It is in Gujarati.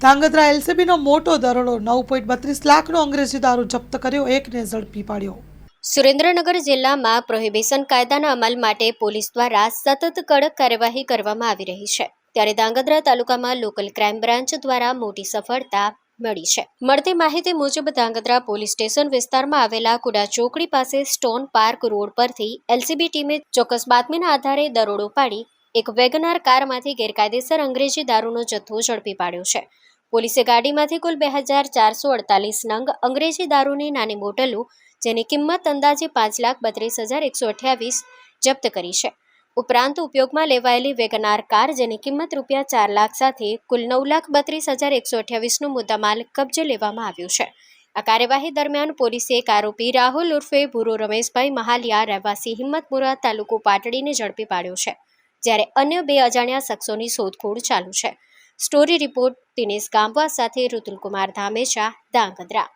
ધાંગધ્રા એલસીબીનો મોટો દરોડો 9.32 લાખનો અંગ્રેજી દારૂ જપ્ત કર્યો, એકને ઝડપી પાડ્યો। સુરેન્દ્રનગર જિલ્લામાં પ્રોહિબિશન કાયદાના અમલ માટે પોલીસ દ્વારા સતત કડક કાર્યવાહી કરવામાં આવી રહી છે, ત્યારે ધાંગધ્રા તાલુકામાં લોકલ ક્રાઇમ બ્રાન્ચ દ્વારા મોટી સફળતા મળી છે। મળતી માહિતી મુજબ ધાંગધ્રા પોલીસ સ્ટેશન વિસ્તારમાં આવેલા કુડા ચોકડી પાસે સ્ટોન પાર્ક રોડ પરથી એલસીબી ટીમે ચોક્કસ બાતમીના આધારે દરોડો પાડી એક વેગનાર કારમાંથી ગેરકાયદેસર અંગ્રેજી દારૂનો જથ્થો ઝડપી પાડ્યો છે। પોલીસે ગાડીમાંથી કુલ 2448 નંગ અંગ્રેજી દારૂની નાની બોટલો, જેની કિંમત અંદાજે 5,32,128 જપ્ત કરી છે। ઉપરાંત ઉપયોગમાં લેવાયેલી વેગનાર કાર, જેની કિંમત રૂપિયા 4 લાખ સાથે કુલ 9,32,128નો મુદ્દામાલ કબજે લેવામાં આવ્યો છે। આ કાર્યવાહી દરમિયાન પોલીસે એક આરોપી રાહુલ ઉર્ફે ભૂરો રમેશભાઈ મહાલિયા, રહેવાસી હિંમતપુરા, તાલુકો પાટડીને ઝડપી પાડ્યો છે, જ્યારે અન્ય 2 અજાણ્યા શખ્સોની શોધખોળ ચાલુ છે। સ્ટોરી રિપોર્ટ દિનેશ ગામવા સાથે ઋતુલકુમાર ધામેચા, ધાંગધ્રા।